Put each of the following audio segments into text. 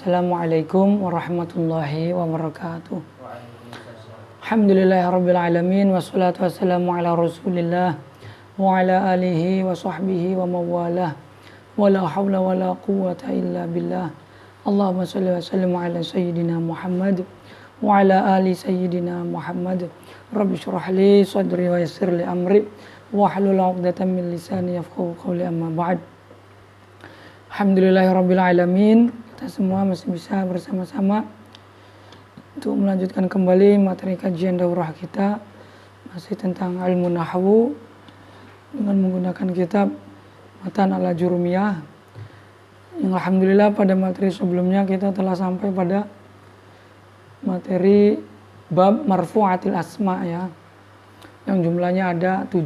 Assalamualaikum warahmatullahi wabarakatuh. Alhamdulillahirabbil alamin wassalatu wassalamu ala Rasulillah wa ala alihi wa sahbihi wa mawalah. Wala haula wala quwwata illa billah. Allahumma shalli wa sallim ala sayyidina Muhammad wa ala ali sayyidina Muhammad. Rabbi shrah li sadri wa yassir li amri wa hlul 'uqdatam min lisani yafqahu qawli, amma ba'd. Alhamdulillahirabbil alamin. Kita semua masih bisa bersama-sama untuk melanjutkan kembali materi kajian daurah kita, masih tentang ilmu nahwu dengan menggunakan kitab Matan al-Ajurumiyah. Yang alhamdulillah pada materi sebelumnya kita telah sampai pada materi bab marfu'atil asma ya, yang jumlahnya ada 7.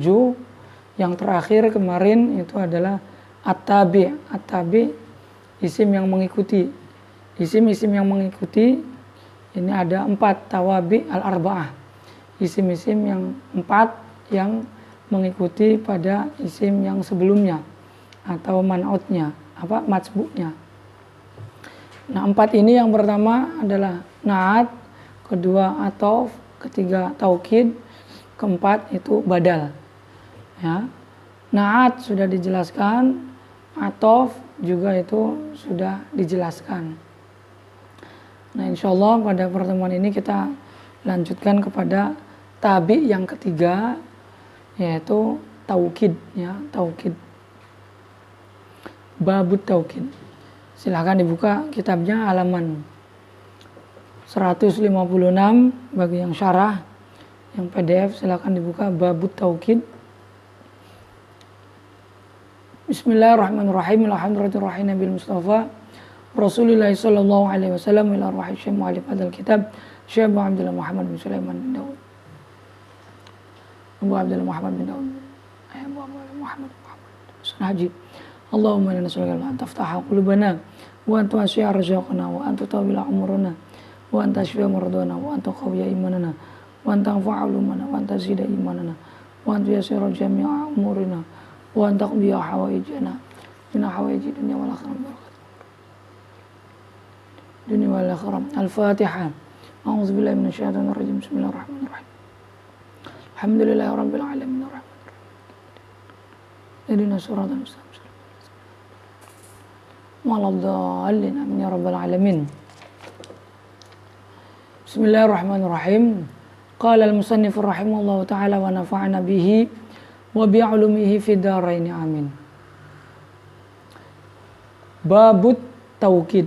Yang terakhir kemarin itu adalah at-tabi'. At-tabi' isim yang mengikuti. Isim-isim yang mengikuti ini ada 4 tawabi al-arba'ah. Isim-isim yang 4 yang mengikuti pada isim yang sebelumnya atau man'utnya, matsbu'nya. Nah, 4 ini yang pertama adalah na'at, kedua atof, ketiga taukid, keempat itu badal. Ya. Na'at sudah dijelaskan, atof juga itu sudah dijelaskan. Nah, insyaallah pada pertemuan ini kita lanjutkan kepada tabi yang ketiga, yaitu taukid ya, taukid. Babut taukid. Silahkan dibuka kitabnya halaman 156 bagi yang syarah. Yang PDF silahkan dibuka babut taukid. Bismillahirrahmanirrahim. Alhamdulillahirrahmanirrahim Nabil Mustafa Rasulullah sallallahu alaihi wasallam ila arwah syekh mu'allif hadzal kitab Syekh Abu Abdullah Muhammad bin Sulaiman bin Daud. Abu Abdullah Muhammad bin Daud. Abu Abdullah Muhammad Haji. Allahumma inna nas'aluka an taftaha qulubana wa an tuwasi'a arzaqana wa an tutawwila umurana wa an tashfi'a mardana wa an tuqawwiya imanana wa an tanfa'a ulumana wa an tazida imanana wa an tuyassira jami'a umurina wa an taqdiya hawaijana min hawaiji dunya wal akhirah dunya wal akhirah. Al-Fatihah. A'udzu billahi minasyaitonir rajim. Bismillahirrahmanirrahim. Alhamdulillahirabbil alamin arrahmanirrahim. Ihdinas siratal mustaqim. Waladdallin. Amin ya rabbal alamin. Bismillahirrahmanirrahim. Qala al-musannif rahimahullahu ta'ala wa nafa'ana bihi wa bi'ulumihi fid dharain, amin. Babut taukid.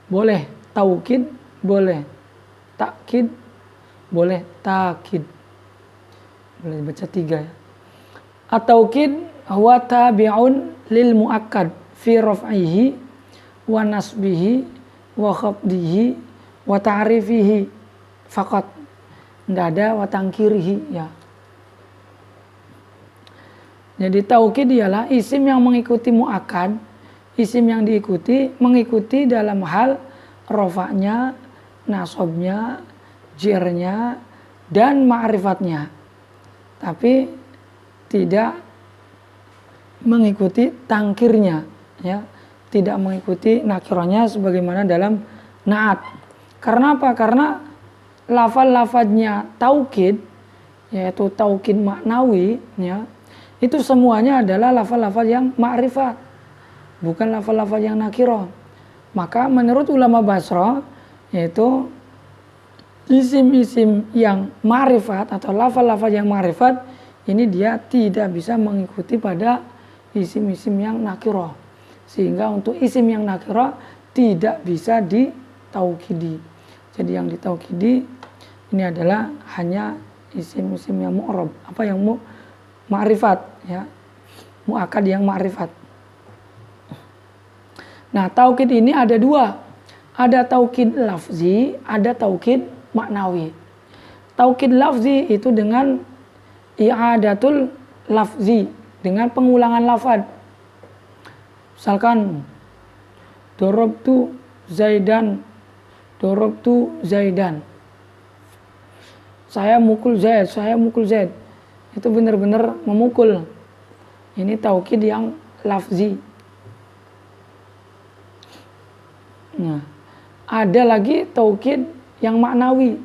Boleh taukid, boleh takkid, boleh takid. Boleh baca 3 ya. At-taukid huwa tabi'un lil muakkad fi raf'ihi wa nasbihi wa khafdihi wa ta'rifihi faqat. Tidak ada wa tangkirihi ya. Jadi taukid ialah isim yang mengikuti muakkad, isim yang diikuti mengikuti dalam hal rofaknya, nasabnya, jirnya, dan ma'rifatnya, tapi tidak mengikuti tangkirnya ya, tidak mengikuti nakirahnya sebagaimana dalam na'at. Karena apa? Karena lafal-lafadznya taukid, yaitu taukid maknawi ya, itu semuanya adalah lafal-lafal yang ma'rifat, bukan lafal-lafal yang nakirah. Maka menurut ulama Basra, yaitu isim-isim yang ma'rifat atau lafal-lafal yang ma'rifat ini dia tidak bisa mengikuti pada isim-isim yang nakirah, sehingga untuk isim yang nakirah tidak bisa ditaukidi. Jadi yang ditaukidi ini adalah hanya isim-isim yang mu'rab, yang ma'rifat ya, muakkad yang ma'rifat. Nah, taukid ini ada 2. Ada taukid lafzi, ada taukid maknawi. Taukid lafzi itu dengan i'adatul lafzi, dengan pengulangan lafaz. Misalkan dorobtu Zaidan, dorobtu Zaidan. Saya mukul Zaid, saya mukul Zaid. Itu benar-benar memukul. Ini taukid yang lafzi. Nah, ada lagi taukid yang maknawi.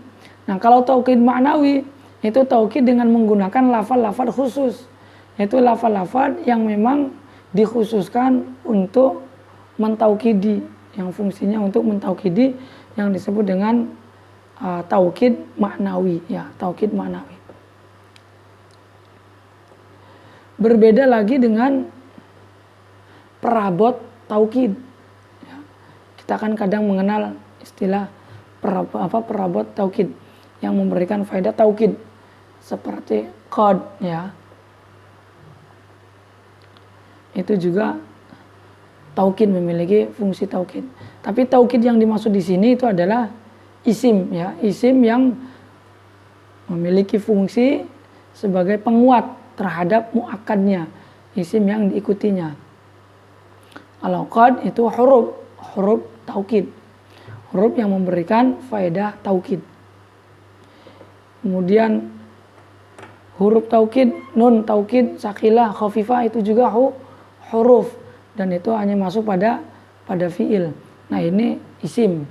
Nah, kalau taukid maknawi itu taukid dengan menggunakan lafal-lafal khusus. Yaitu lafal-lafal yang memang dikhususkan untuk mentaukidi, yang fungsinya untuk mentaukidi, yang disebut dengan taukid maknawi, ya, taukid maknawi. Berbeda lagi dengan perabot taukid. Ya, kita kan kadang mengenal istilah perabot taukid yang memberikan faedah taukid seperti qad, ya. Itu juga taukid, memiliki fungsi taukid. Tapi taukid yang dimaksud di sini itu adalah isim, ya, isim yang memiliki fungsi sebagai penguat terhadap muakkadnya, isim yang diikutinya. Kalau qad itu huruf taukid, huruf yang memberikan faedah taukid. Kemudian huruf taukid, nun taukid, sakilah, khafifah itu juga huruf, dan itu hanya masuk pada fiil. Nah, ini isim.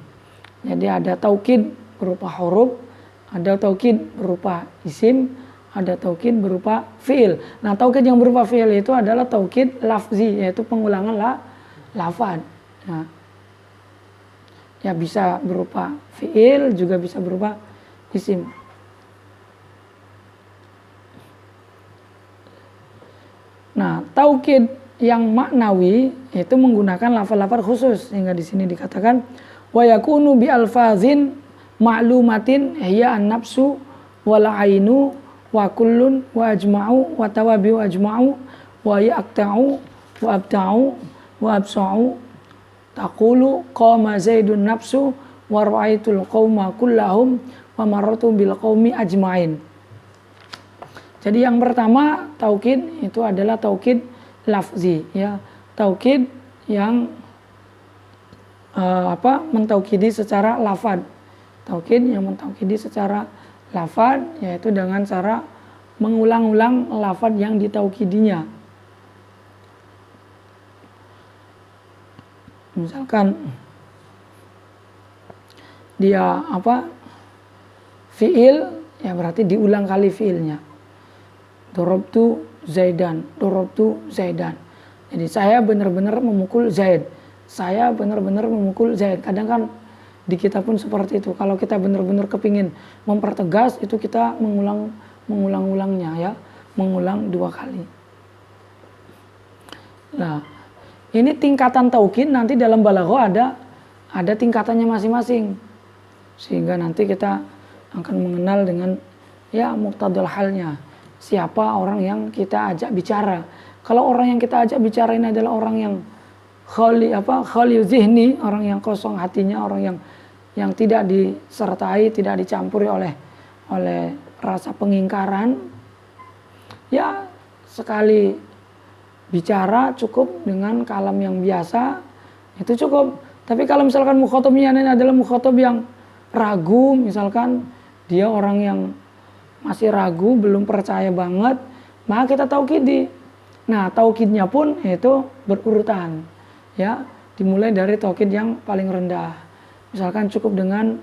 Jadi ada taukid berupa huruf, ada taukid berupa isim, ada taukid berupa fiil. Nah, taukid yang berupa fiil itu adalah taukid lafzi, yaitu pengulangan lafaz. Nah, ya bisa berupa fiil, juga bisa berupa isim. Nah, taukid yang maknawi itu menggunakan lafaz-lafaz khusus, sehingga di sini dikatakan wa yakunu bi alfazin ma'lumatin hiya an-nafsu wal ainu wa kullun wa ajma'u wa tawabi'u ajma'u wa yaqta'u wa abta'u wa absa'u taqulu qama zaidun nafsu wa ra'aitul qauma kullahum wa marratu bil qaumi ajma'in. Jadi yang pertama taukid itu adalah taukid lafzi, ya, taukid yang mentaukidi secara lafad. Taukid yang mentaukidi secara lafad, yaitu dengan cara mengulang-ulang lafad yang ditaukidinya. Misalkan dia fiil, ya berarti diulang kali fiilnya. Dorobtu Zaidan, dorobtu Zaidan. Jadi saya benar-benar memukul Zaid. Saya benar-benar memukul Zaid. Kadang kan di kita pun seperti itu. Kalau kita benar-benar kepingin mempertegas, itu kita mengulang-ulangnya, ya, mengulang 2 kali. Nah, ini tingkatan taukid nanti dalam balaghah ada tingkatannya masing-masing. Sehingga nanti kita akan mengenal dengan, ya, muqtadal halnya. Siapa orang yang kita ajak bicara. Kalau orang yang kita ajak bicara ini adalah orang yang khali zihni, orang yang kosong hatinya, orang yang tidak disertai, tidak dicampuri oleh rasa pengingkaran, ya sekali bicara cukup dengan kalam yang biasa, itu cukup. Tapi kalau misalkan mukhatabnya ini adalah mukhatab yang ragu, misalkan dia orang yang masih ragu, belum percaya banget, maka kita taukidi. Nah, taukidnya pun itu berurutan, ya, dimulai dari taukid yang paling rendah. Misalkan cukup dengan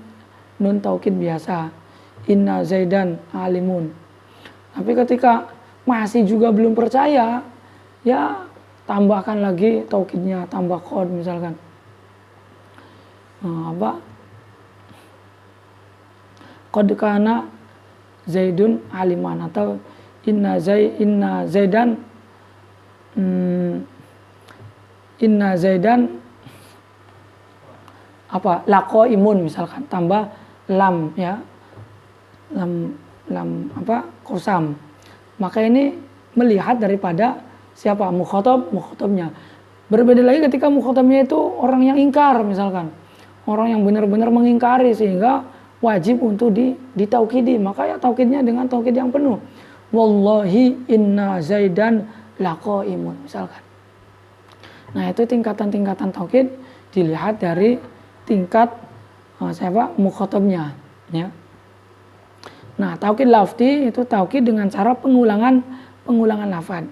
nun taukid biasa, inna zaidan alimun. Tapi ketika masih juga belum percaya, ya tambahkan lagi taukidnya, tambah qad misalkan. Qad kana zaidun aliman, atau inna zaidan laqaimun misalkan, tambah lam, ya, lam qasam. Maka ini melihat daripada siapa mukhatabnya. Berbeda lagi ketika mukhatabnya itu orang yang ingkar, misalkan orang yang benar-benar mengingkari, sehingga wajib untuk ditaukidi, maka ya taukidnya dengan taukid yang penuh. Wallahi inna zaidan laqaimun misalkan. Nah, itu tingkatan-tingkatan taukid dilihat dari tingkat mukhatabnya, ya. Nah, taukid lafzi itu taukid dengan cara pengulangan lafaz.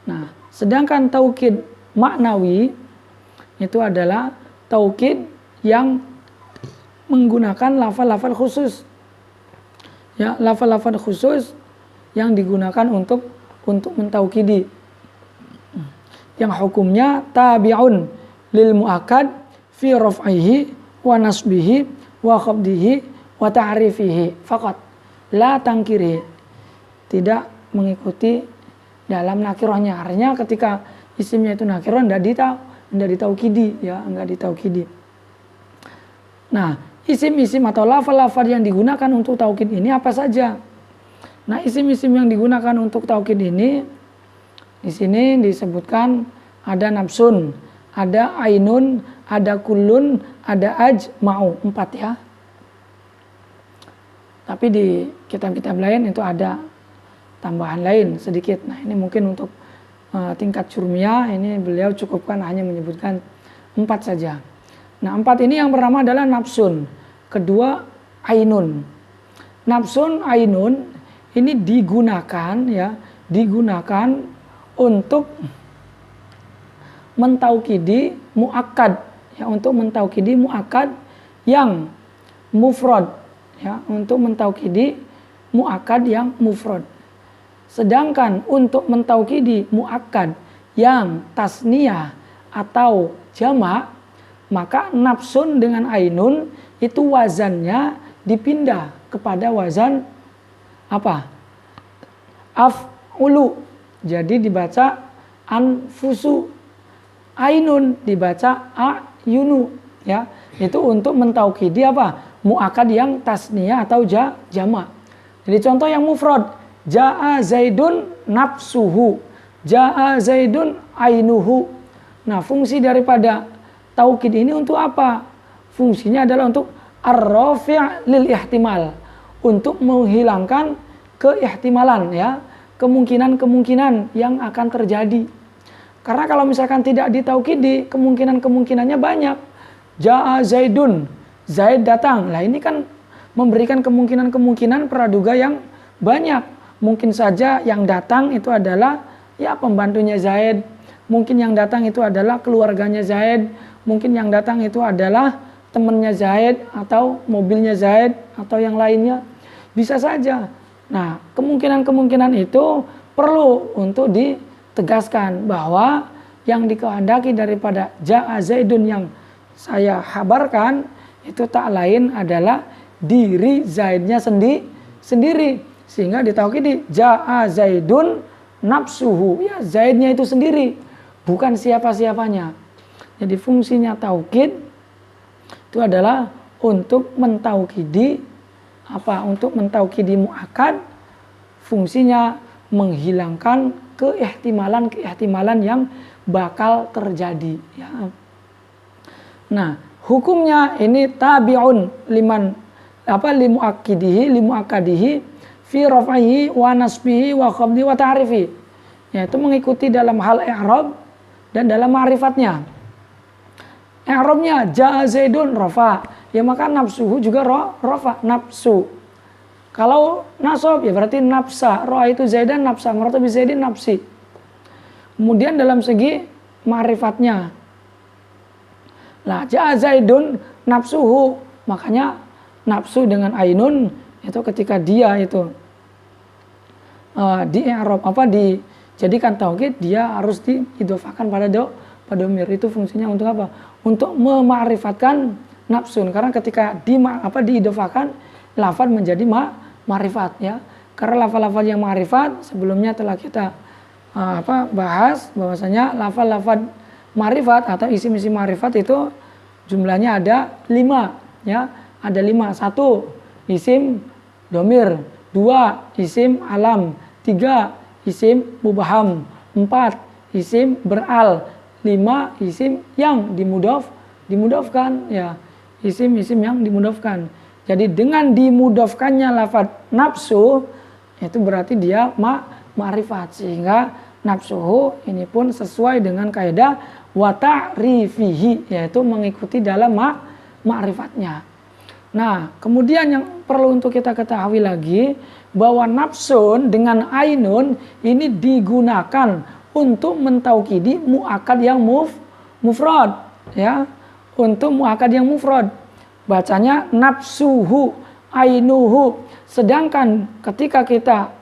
Nah, sedangkan taukid maknawi itu adalah taukid yang menggunakan lafal-lafal khusus. Ya, lafal-lafal khusus yang digunakan untuk mentaukidi. Yang hukumnya tabi'un lil muakkad fi raf'ihi wa nasbihi wa khabdihi wa ta'rifihi faqat la tangkiri. Tidak mengikuti dalam nakirahnya. Artinya ketika isimnya itu nakirah enggak ditaukidi, ya, enggak ditaukidi. Nah, isim-isim atau lafal-lafal yang digunakan untuk taukid ini apa saja? Nah, isim-isim yang digunakan untuk taukid ini di sini disebutkan ada nafsun, ada ainun, ada kullun, ada ajma'u, 4 ya. Tapi di kitab-kitab lain itu ada tambahan lain sedikit. Nah, ini mungkin untuk tingkat jurmiyah ini beliau cukupkan hanya menyebutkan 4 saja. Nah, 4 ini yang pertama adalah nafsun, kedua ainun. Nafsun, ainun ini digunakan untuk mentaukidi muakkad, ya, untuk mentaukidi muakkad yang mufrad, ya, untuk mentaukidi muakkad yang mufrad. Sedangkan untuk mentaukidi muakkad yang tasniyah atau jamak, maka nafsun dengan ainun itu wazannya dipindah kepada wazan apa? Af'ulu. Jadi dibaca anfusu. Ainun dibaca ayunu, ya. Itu untuk mentaukidi apa? Muakkad yang tasniyah atau jamak. Jadi contoh yang mufrad, jaa zaidun nafsuhu, jaa zaidun ainuhu. Nah, fungsi daripada taukid ini untuk apa? Fungsinya adalah untuk ar-rafi' lil ihtimal, untuk menghilangkan keihtimalan, ya, kemungkinan-kemungkinan yang akan terjadi. Karena kalau misalkan tidak ditaukidi, kemungkinan-kemungkinannya banyak. Jaa zaidun, Zaid datang. Lah ini kan memberikan kemungkinan-kemungkinan praduga yang banyak. Mungkin saja yang datang itu adalah ya pembantunya Zaid. Mungkin yang datang itu adalah keluarganya Zaid. Mungkin yang datang itu adalah temannya Zaid atau mobilnya Zaid atau yang lainnya. Bisa saja. Nah, kemungkinan-kemungkinan itu perlu untuk ditegaskan bahwa yang dikehendaki daripada jaa Zaidun yang saya habarkan itu tak lain adalah diri Zaidnya sendiri. Sehingga ditaukidi jaa Zaidun nafsuhu, ya, Zaidnya itu sendiri, bukan siapa-siapanya. Jadi fungsinya taukid itu adalah untuk mentaukidi apa? Untuk mentaukidi muakkad, fungsinya menghilangkan keihtimalan yang bakal terjadi, ya. Nah, hukumnya ini tabi'un limuakkadihi fi raf'ihi wa nasbihi wa khabdi wa ta'rifi, yaitu mengikuti dalam hal i'rab dan dalam ma'rifatnya. I'rabnya jaa zaidun rafa, ya maka nafsuhu juga rafa, nafsu. Kalau nasab ya berarti nafsa, ro'a itu zaidan nafsa, martabi zaidin nafsi. Kemudian dalam segi ma'rifatnya, lah jaa zaidun nafsuhu, makanya nafsu dengan ainun itu ketika dia itu di i'rab dijadikan taukid, dia harus diidhofakan pada domir. Itu fungsinya untuk apa? Untuk mema'rifatkan nafsun. Karena ketika diidhofakan, lafaz menjadi ma'rifat, ya. Karena lafaz-lafaz yang ma'rifat sebelumnya telah kita bahas bahwasanya lafaz-lafaz ma'rifat atau isim-isim ma'rifat itu jumlahnya ada 5, ya. Ada 5. 1 isim domir, 2 isim alam, 3 isim mubham, 4 isim beral, 5 isim yang dimudhafkan, ya, isim-isim yang dimudhafkan. Jadi dengan dimudhafkannya lafaz nafsu itu berarti dia ma'rifat, sehingga nafsuhu ini pun sesuai dengan kaidah wa ta'rifihi, yaitu mengikuti dalam ma'rifatnya. Nah, kemudian yang perlu untuk kita ketahui lagi bahwa nafsun dengan ainun ini digunakan untuk mentaukidi muakkad yang mufrad, ya, untuk muakkad yang mufrad. Bacanya nafsuhu, ainuhu. Sedangkan ketika kita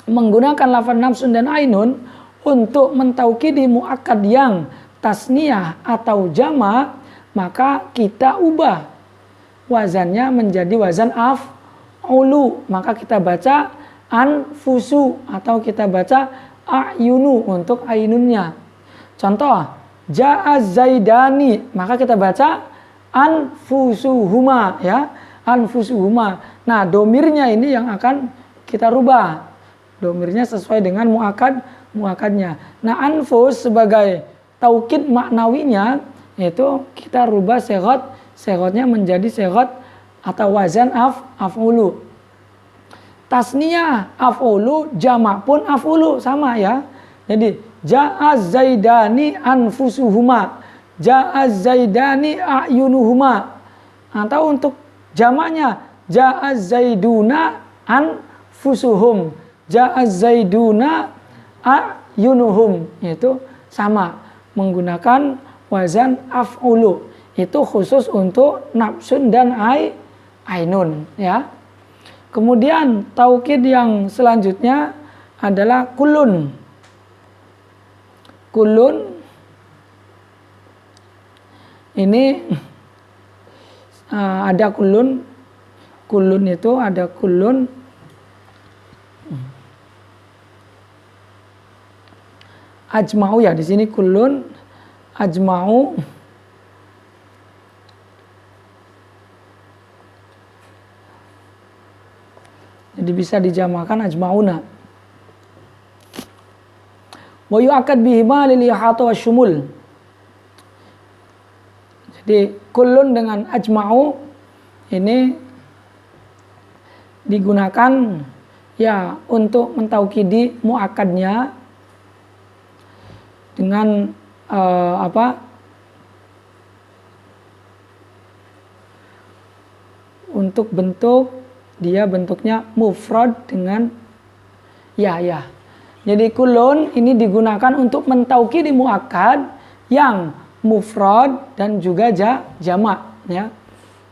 menggunakan lafaz nafsun dan ainun untuk mentaukidi muakkad yang tasniyah atau jama', maka kita ubah wazannya menjadi wazan af'ulu. Maka kita baca anfusu atau kita baca a'yunu untuk ainunnya. Contoh, ja'a zaidani, maka kita baca anfusuhuma, ya, anfusuhuma. Nah, domirnya ini yang akan kita rubah. Domirnya sesuai dengan muakkadnya. Nah, anfus sebagai taukid maknawinya itu kita rubah seghotnya menjadi seghot atau wazan af'ulu. Tasniyah af'ulu, jamak pun af'ulu, sama ya. Jadi ja'a zaidani anfusuhuma, ja'a zaidani a'yunuhuma. Atau untuk jamaknya ja'a zaiduna anfusuhum, ja'a zaiduna a'yunuhum. Itu sama, menggunakan wazan af'ulu. Itu khusus untuk nafsun dan ainun, ya. Kemudian taukid yang selanjutnya adalah kulun. Kulun ini ada kulun. Kulun itu ada kulun ajma'u, ya, di sini kulun ajma'u. Jadi bisa dijamakan ajma'una. Wa yu'akkad bihima lil ihata wasyumul. Jadi kullun dengan ajma'u ini digunakan ya untuk mentaukidi muakkadnya dengan untuk bentuk, dia bentuknya mufrad dengan ya. Jadi kulun ini digunakan untuk mentaukidi muakkad yang mufrad dan juga jamak, ya.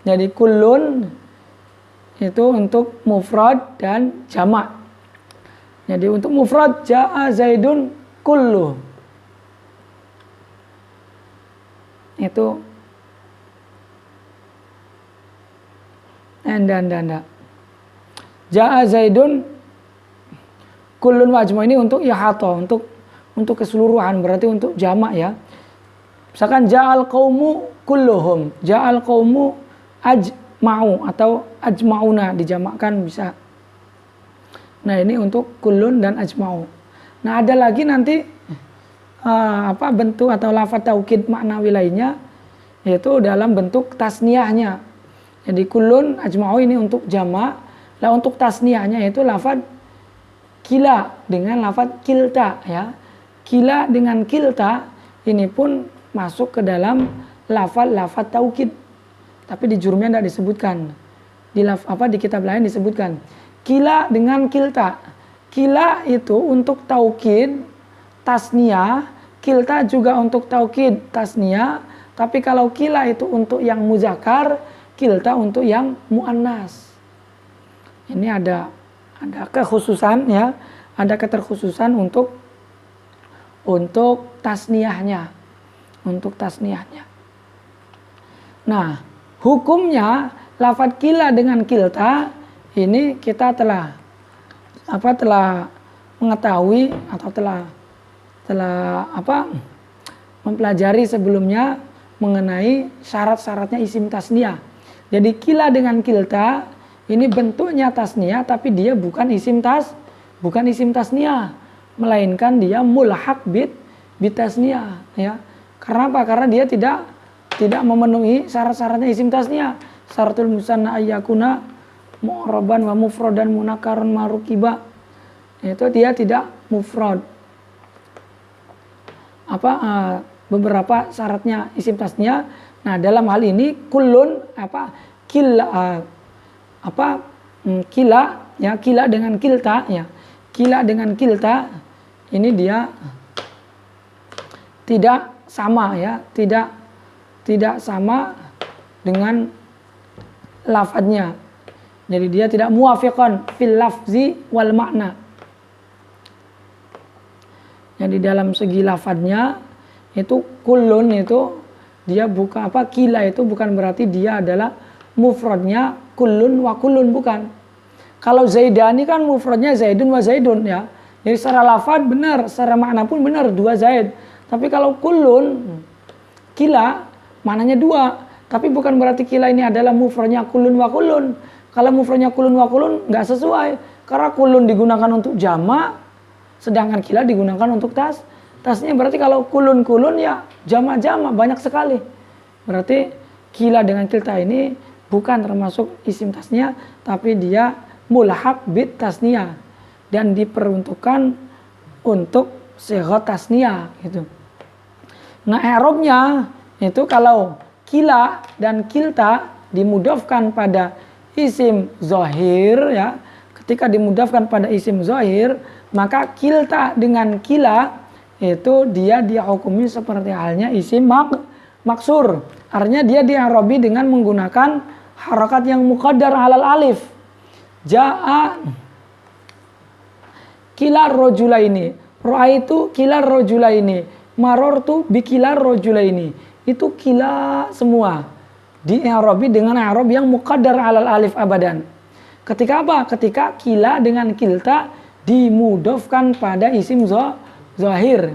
Jadi kulun itu untuk mufrad dan jamak. Jadi untuk mufrad ja'a zaidun kullu. Itu anda. Ja'a zaidun kullun wajma ini untuk ihata, untuk keseluruhan, berarti untuk jamak, ya. Misalkan ja'al qaumu kulluhum, ja'al qaumu ajma'u atau ajma'una dijamakkan bisa. Nah, ini untuk kullun dan ajma'u. Nah, ada lagi nanti bentuk atau lafaz taukid maknawi lainnya, yaitu dalam bentuk tasniyahnya. Jadi kullun ajma'u ini untuk jamak. Lah untuk tasniyahnya itu lafaz kila dengan lafaz kilta, ya. Kila dengan kilta ini pun masuk ke dalam lafaz taukid. Tapi di jurumnya tidak disebutkan. Di kitab lain disebutkan. Kila dengan kilta. Kila itu untuk taukid tasniyah, kilta juga untuk taukid tasniyah, tapi kalau kila itu untuk yang muzakkar, kilta untuk yang muannas. Ini ada kekhususan, ya, ada keterkhususan untuk tasniyahnya, Nah, hukumnya lafaz kila dengan kilta ini kita telah mengetahui atau telah mempelajari sebelumnya mengenai syarat-syaratnya isim tasniyah. Jadi kila dengan kilta ini bentuknya tasniyah, tapi dia bukan isim tasniyah, melainkan dia mulhaq bit tasniyah, ya. Karena apa? Karena dia tidak memenuhi syarat-syaratnya isim tasniyah. Syaratul musanna ayyakuna mu'raban wa mufradan munakkaran marukiba. Itu dia tidak mufrad. Beberapa syaratnya isim tasniyah. Nah, dalam hal ini kullun kila, ya, kila dengan kilta, ya. Kila dengan kilta ini dia tidak sama, ya, tidak tidak sama dengan lafadznya. Jadi dia tidak muwafiqan fil lafzi wal makna. Jadi dalam segi lafadznya itu kullun itu dia bukan apa, kila itu bukan berarti dia adalah mufradnya kullun wa kullun, bukan. Kalau zaidani kan mufradnya zaidun wa zaidun ya. Jadi secara lafadz benar, secara makna pun benar, 2 zaid. Tapi kalau kullun kila maknanya 2, tapi bukan berarti kila ini adalah mufradnya kullun wa kullun. Kalau mufradnya kullun wa kullun nggak sesuai, karena kullun digunakan untuk jamak, sedangkan kila digunakan untuk tasnya. Berarti kalau kulun ya jamak banyak sekali. Berarti kila dengan kilta ini bukan termasuk isim tasnya, tapi dia mulhaq bit tasniyah dan diperuntukkan untuk sighat tasniyah gitu. Nah, i'rabnya itu kalau kila dan kilta dimudhafkan pada isim zahir ya. Ketika dimudhafkan pada isim zahir, maka kilta dengan kila itu dia dihukumi seperti halnya isim maksur. Artinya dia di'arabi dengan menggunakan harakat yang muqaddar alal alif. Ja'a kilar rojulaini, ra'aitu kilar rojulaini, marortu bikilar rojulaini. Itu kila semua di'arabi dengan i'rab yang muqaddar alal alif abadan. Ketika apa? Ketika kila dengan kilta dimudhafkan pada isim zahir.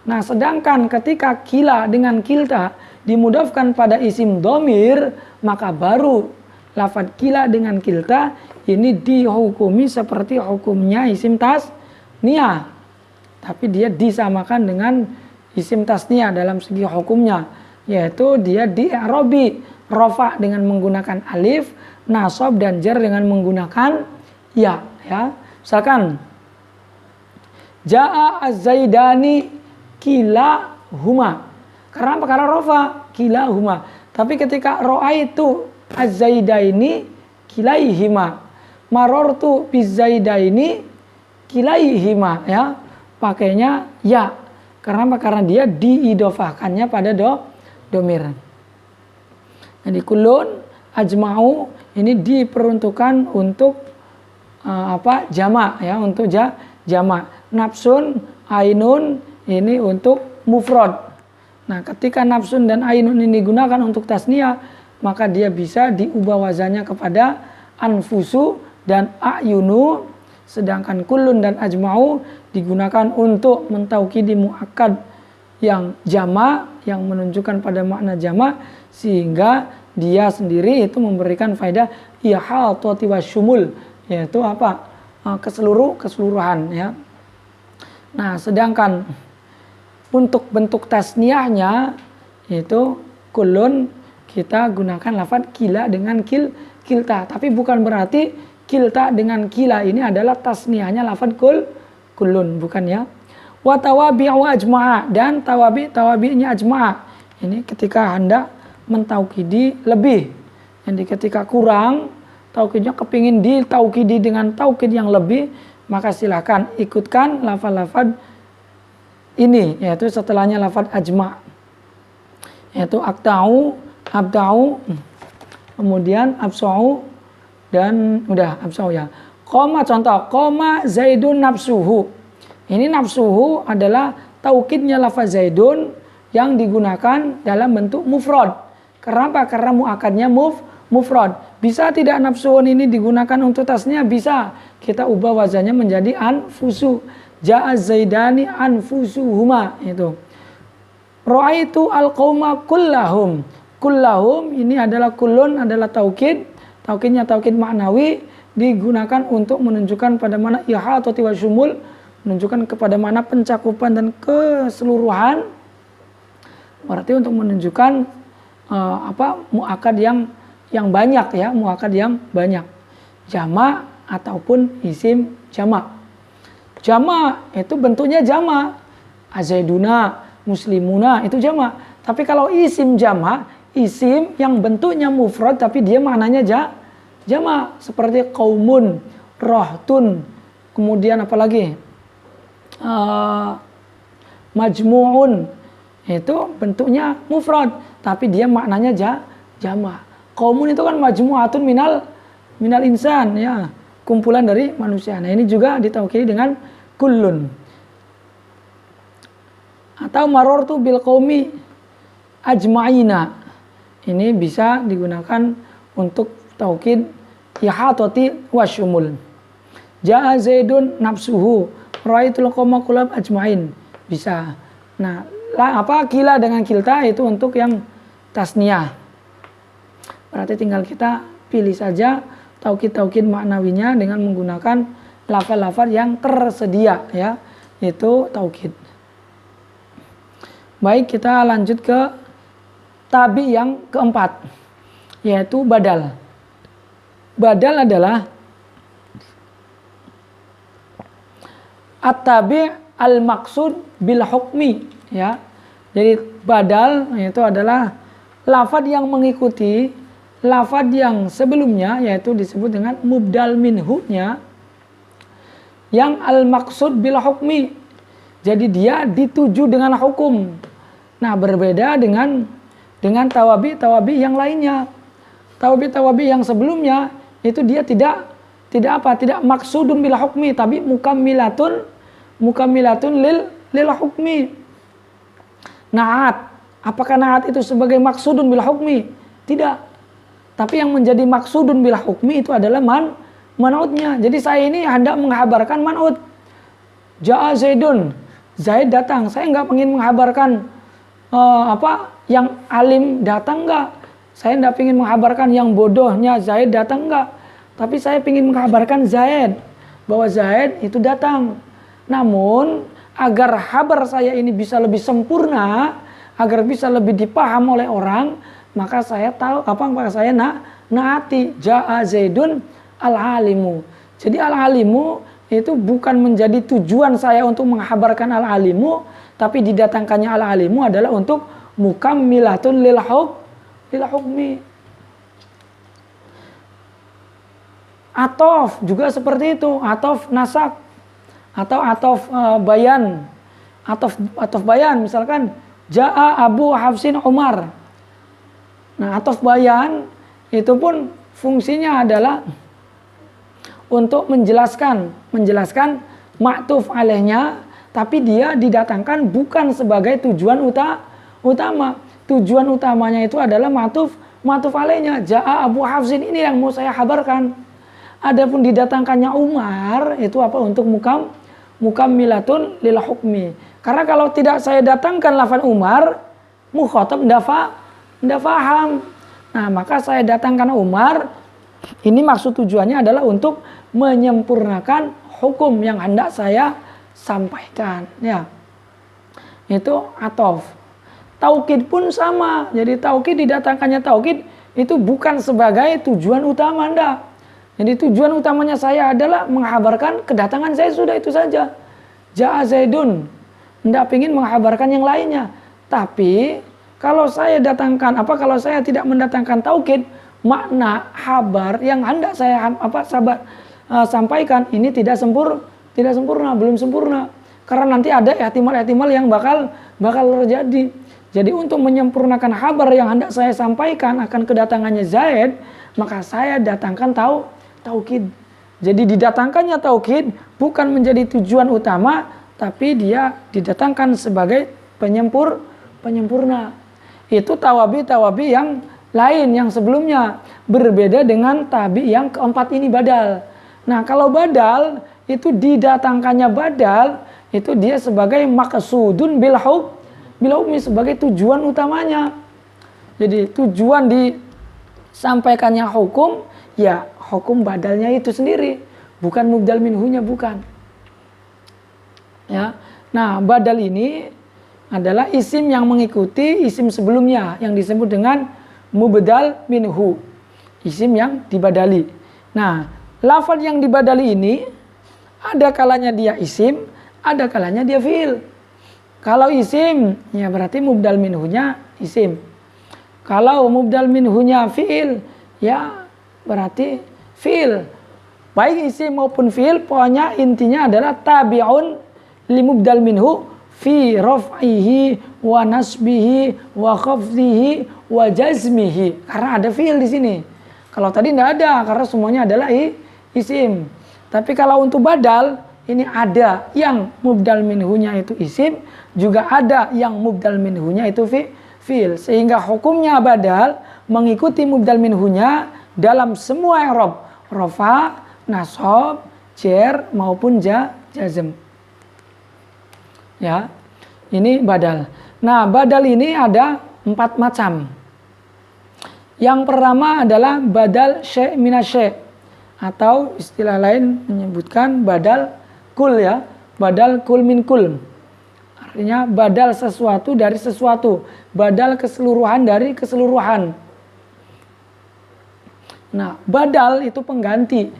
Nah, sedangkan ketika kila dengan kilta dimudhafkan pada isim dhamir, maka baru lafadz kila dengan kilta ini dihukumi seperti hukumnya isim tasniyah. Tapi dia disamakan dengan isim tasniyah dalam segi hukumnya, yaitu dia di-i'rabi rafa dengan menggunakan alif, nasab dan jar dengan menggunakan ya. Misalkan Ja'a az-zaidani kilahuma. Karena apa? Karena rafa kilahuma. Tapi ketika ra'aitu az-zaidaini kilaihima, marortu biz-zaidaini kilaihima ya. Pakainya ya. Karena apa? Karena dia diidhofahkannya pada domir. Jadi kulun ajma'u ini diperuntukkan untuk jamak ya, untuk jamak. Nafsun, ainun ini untuk mufrad. Nah, ketika nafsun dan ainun ini digunakan untuk tasniyah, maka dia bisa diubah wazannya kepada anfusu dan ayunu. Sedangkan kullun dan ajma'u digunakan untuk mentaukidi muakkad yang jamak, yang menunjukkan pada makna jamak, sehingga dia sendiri itu memberikan faedah ihatati wasyumul, yaitu apa? Keseluruhan ya. Nah, sedangkan untuk bentuk tasniyahnya itu kulun kita gunakan lafadz kila dengan kilta, tapi bukan berarti kilta dengan kila ini adalah tasniyahnya lafadz kulun, bukan ya. Wa tawabi'u ajma'a, dan tawabi'nya ajma'a. Ini ketika hendak mentaukidi lebih. Jadi ketika kurang taukidnya kepingin ditaukidi dengan taukid yang lebih, maka silakan ikutkan lafaz-lafaz ini, yaitu setelahnya lafaz ajma', yaitu akta'u, abta'u, kemudian absa'u, dan udah absa'u ya. Qoma, contoh, qoma zaidun nafsuhu. Ini nafsuhu adalah taukidnya lafaz zaidun yang digunakan dalam bentuk mufrad. Kenapa? Karena muakadnya mufrad. Bisa tidak nafsuhun ini digunakan untuk tasnya? Bisa. Kita ubah wazannya menjadi anfusu. Ja'a zaidani anfusuhuma, itu. Ra'aitu al-qauma kullahum. Kullahum ini adalah kullun, adalah taukid. Taukidnya taukid maknawi, digunakan untuk menunjukkan pada mana ihatati wa syumul, menunjukkan kepada mana pencakupan dan keseluruhan. Berarti untuk menunjukkan muakad yang banyak ya, muakad yang banyak, jamak ataupun isim jamak. Jamak itu bentuknya jamak, azaiduna, muslimuna itu jamak. Tapi kalau isim jamak, isim yang bentuknya mufrad tapi dia maknanya jamak, seperti qaumun, rahtun, kemudian apalagi majmu'un, itu bentuknya mufrad tapi dia maknanya jamak. Qaumun itu kan majmu'atun minal insan, ya, kumpulan dari manusia. Nah, ini juga ditaukidi dengan kullun. Atau marartu bil qaumi ajma'ina. Ini bisa digunakan untuk taukid ihatati wasyumul. Ja'a Zaidun nafsuhu ra'aitul qauma kullahum ajma'in. Bisa. Nah, kila dengan kilta itu untuk yang tasniyah. Berarti tinggal kita pilih saja taukid-taukid maknawinya dengan menggunakan lafaz-lafaz yang tersedia, ya, itu taukid. Baik, kita lanjut ke tabi yang keempat, yaitu badal. Badal adalah at-tabi' al-maqsud bil hukmi, ya. Jadi badal itu adalah lafaz yang mengikuti lafaz yang sebelumnya, yaitu disebut dengan mubdal minhu-nya, yang al-maqsud bil hukmi. Jadi dia dituju dengan hukum. Nah, berbeda dengan tawabi yang lainnya. Tawabi yang sebelumnya itu dia tidak maksudun bil hukmi, tapi mukammilatun lil hukmi. Naat, apakah naat itu sebagai maksudun bil hukmi? Tidak. Tapi yang menjadi maksudun bil hukmi itu adalah man'utnya. Jadi saya ini hendak menghabarkan man'ut. Ja'a Zaidun, Zaid datang. Saya enggak ingin menghabarkan yang alim datang, enggak. Saya enggak ingin menghabarkan yang bodohnya Zaid datang, enggak. Tapi saya ingin menghabarkan Zaid, bahwa Zaid itu datang. Namun agar habar saya ini bisa lebih sempurna, agar bisa lebih dipaham oleh orang, maka saya naati ja'a Zaidun al-alimu. Jadi al-alimu itu bukan menjadi tujuan saya untuk menghabarkan al-alimu, tapi didatangkannya al-alimu adalah untuk mukammilatun lil hukmi. Atof juga seperti itu, atof nasak atau atof bayan. Atof bayan, misalkan ja'a Abu Hafsin Umar. Nah, atof bayan itu pun fungsinya adalah untuk menjelaskan ma'tuf alaihnya, tapi dia didatangkan bukan sebagai tujuan utama. Tujuan utamanya itu adalah ma'tuf alaihnya. Ja'a Abu Hafsin, ini yang mau saya habarkan. Adapun didatangkannya Umar itu untuk mukammilatun lil hukmi. Karena kalau tidak saya datangkan lafaz Umar, mukhatab tidak paham. Nah, maka saya datangkan Umar. Ini maksud tujuannya adalah untuk menyempurnakan hukum yang hendak saya sampaikan, ya. Itu atof. Taukid pun sama. Jadi taukid, didatangkannya taukid itu bukan sebagai tujuan utama, enggak. Jadi tujuan utamanya saya adalah menghabarkan kedatangan saya, sudah itu saja. Ja'a Zaidun. Enggak ingin menghabarkan yang lainnya. Tapi kalau saya tidak mendatangkan taukid, makna habar yang hendak saya sampaikan ini tidak sempurna, belum sempurna. Karena nanti ada ihtimal-ihtimal yang bakal terjadi. Jadi untuk menyempurnakan habar yang hendak saya sampaikan akan kedatangannya Zaid, maka saya datangkan taukid. Jadi didatangkannya taukid bukan menjadi tujuan utama, tapi dia didatangkan sebagai penyempurna. Itu tawabi yang lain yang sebelumnya, berbeda dengan tabi yang keempat ini, badal. Nah, kalau badal itu didatangkannya badal itu dia sebagai maqsudun bil hukmi, sebagai tujuan utamanya. Jadi tujuan disampaikannya hukum, ya hukum badalnya itu sendiri, bukan mubdal minhunya, bukan. Ya. Nah, badal ini adalah isim yang mengikuti isim sebelumnya yang disebut dengan mubdal minhu, isim yang dibadali. Nah, lafaz yang dibadali ini ada kalanya dia isim, ada kalanya dia fiil. Kalau isim, ya berarti mubdal minhunya isim. Kalau mubdal minhunya fiil, ya berarti fiil. Baik isim maupun fiil, pokoknya intinya adalah tabi'un li mubdal minhu fi raf'ihi wa nasbihi wa khafdihi wa jazmihi. Karena ada fiil di sini. Kalau tadi tidak ada karena semuanya adalah isim. Tapi kalau untuk badal ini ada yang mubdal minhunya itu isim, juga ada yang mubdal minhunya itu fiil. Sehingga hukumnya badal mengikuti mubdal minhunya dalam semua i'rab, rafa, nasab, jar maupun jazm. Ya. Ini badal. Nah, badal ini ada 4 macam. Yang pertama adalah badal syai' minasy' atau istilah lain menyebutkan badal kul ya, badal kul min kul. Artinya badal sesuatu dari sesuatu, badal keseluruhan dari keseluruhan. Nah, badal itu pengganti.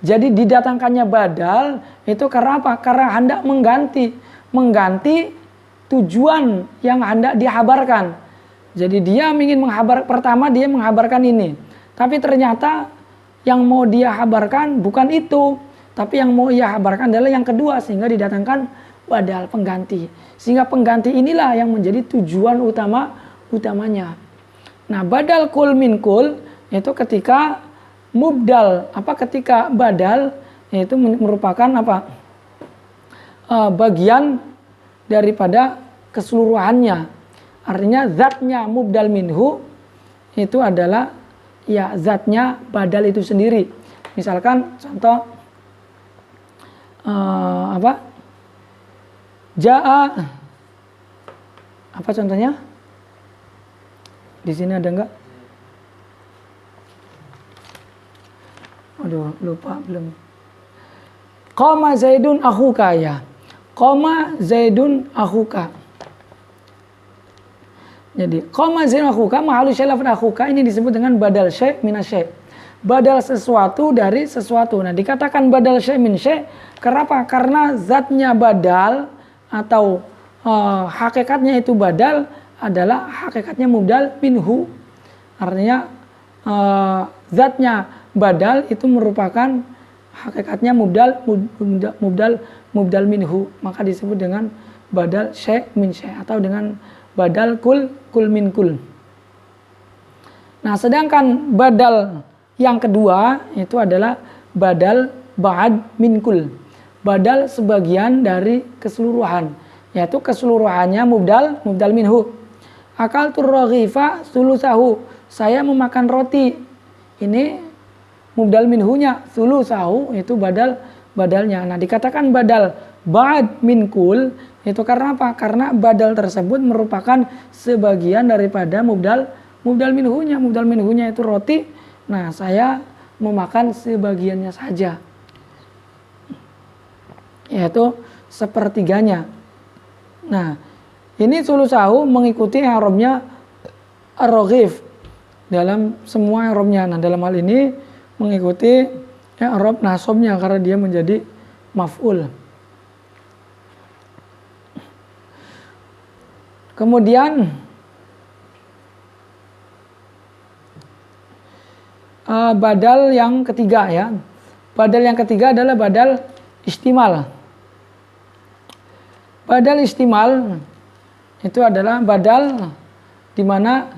Jadi didatangkannya badal itu karena apa? Karena hendak mengganti tujuan yang hendak dihabarkan. Jadi dia ingin pertama dia menghabarkan ini. Tapi ternyata yang mau dia habarkan bukan itu. Tapi yang mau ia habarkan adalah yang kedua, sehingga didatangkan badal pengganti. Sehingga pengganti inilah yang menjadi tujuan utamanya. Nah, badal kul min kul itu ketika ketika badal itu merupakan bagian daripada keseluruhannya. Artinya zatnya mubdal minhu itu adalah ya zatnya badal itu sendiri. Misalkan contoh Ja'a, apa contohnya? Di sini ada enggak? Aduh, lupa belum. Qama Zaidun akhuka ya. Qama Zaidun akhuka. Jadi qama Zaidun akhuka, mahalu syai' lafadz akhuka ini disebut dengan badal syai' minasy'. Badal sesuatu dari sesuatu. Nah, dikatakan badal syai' min syai'. Kenapa? Karena zatnya badal atau hakikatnya itu badal adalah hakikatnya mubdal minhu. Artinya zatnya badal itu merupakan hakikatnya mubdal minhu, maka disebut dengan badal syai' min syai' atau dengan badal kul min kul. Nah, sedangkan badal yang kedua itu adalah badal ba'd min kul. Badal sebagian dari keseluruhan, yaitu keseluruhannya mubdal minhu. Akaltur raghifa sulusahu, saya memakan roti. Ini mubdal minhunya, sulusahu itu badalnya. Nah, dikatakan badal ba'd min kul itu karena apa? Karena badal tersebut merupakan sebagian daripada mubdal minhunya. Mubdal minhunya itu roti. Nah, saya memakan sebagiannya saja, yaitu sepertiganya. Nah, ini sulusahu mengikuti i'rabnya ar-raghif dalam semua i'rabnya. Nah, dalam hal ini mengikuti i'rab nasabnya karena dia menjadi maf'ul. Kemudian badal yang ketiga ya. Badal yang ketiga adalah badal istimal. Badal istimal itu adalah badal di mana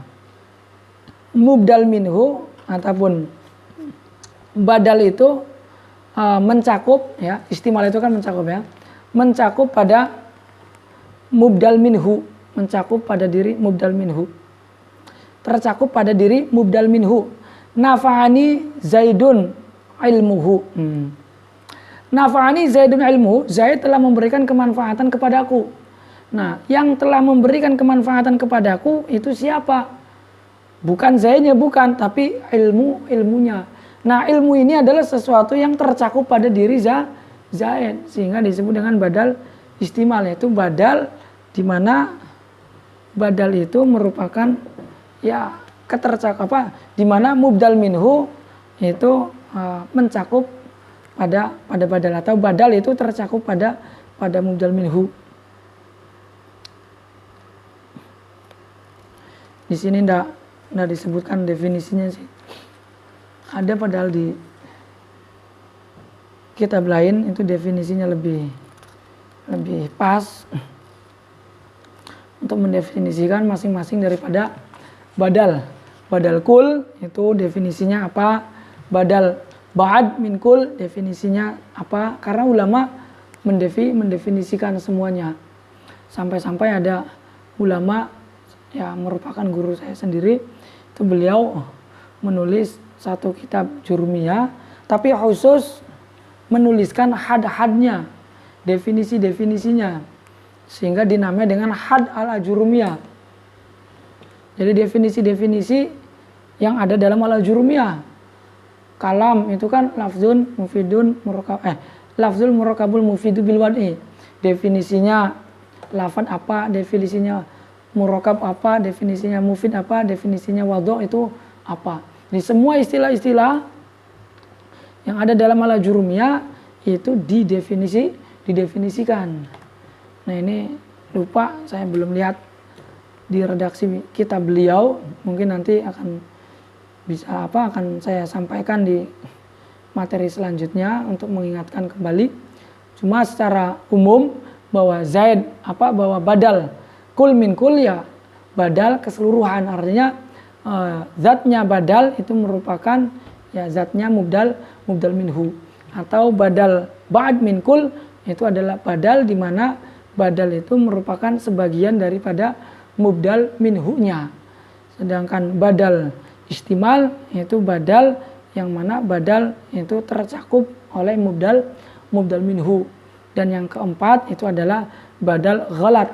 mubdal minhu ataupun badal itu mencakup ya, istimal itu kan mencakup ya. Mencakup pada mubdal minhu, mencakup pada diri mubdal minhu. Tercakup pada diri mubdal minhu. Nafa'ani Zaidun ilmuhu. Nafa'ani Zaidun ilmuhu, Zaid telah memberikan kemanfaatan kepadaku. Nah, yang telah memberikan kemanfaatan kepadaku itu siapa? Bukan Zaidnya, bukan, tapi ilmunya. Nah, ilmu ini adalah sesuatu yang tercakup pada diri Zaid, sehingga disebut dengan badal istimal, yaitu badal di mana badal itu merupakan ya di mana mubdal minhu itu mencakup pada badal, atau badal itu tercakup pada mubdal minhu. Di sini enggak disebutkan definisinya sih. Ada padahal di kitab lain itu definisinya lebih lebih pas untuk mendefinisikan masing-masing daripada badal. Badal kul itu definisinya apa? Badal ba'd min kul definisinya apa? Karena ulama mendefinisikan semuanya. Sampai-sampai ada ulama yang merupakan guru saya sendiri, itu beliau menulis satu kitab jurumiyah, tapi khusus menuliskan had-hadnya, definisi-definisinya, sehingga dinamai dengan had al-ajurumiyah. Jadi definisi-definisi yang ada dalam al-ajurumiyah. Kalam itu kan lafzun mufidun lafzul murakabul mufidu bil wad'i. Definisinya lafaz apa, definisinya murakab apa, definisinya mufid apa, definisinya wadhu itu apa. Jadi semua istilah-istilah yang ada dalam al-ajurumiyah itu didefinisikan. Nah, ini lupa, saya belum lihat di redaksi kitab beliau, mungkin nanti akan saya sampaikan di materi selanjutnya untuk mengingatkan kembali. Cuma secara umum bahwa bahwa badal kul min kul ya badal keseluruhan, artinya zatnya badal itu merupakan ya zatnya mubdal minhu, atau badal ba'd min kul itu adalah badal di mana badal itu merupakan sebagian daripada mubdal minhunya. Sedangkan badal istimal itu badal yang mana badal itu tercakup oleh mubdal minhu. Dan yang keempat itu adalah badal ghalat.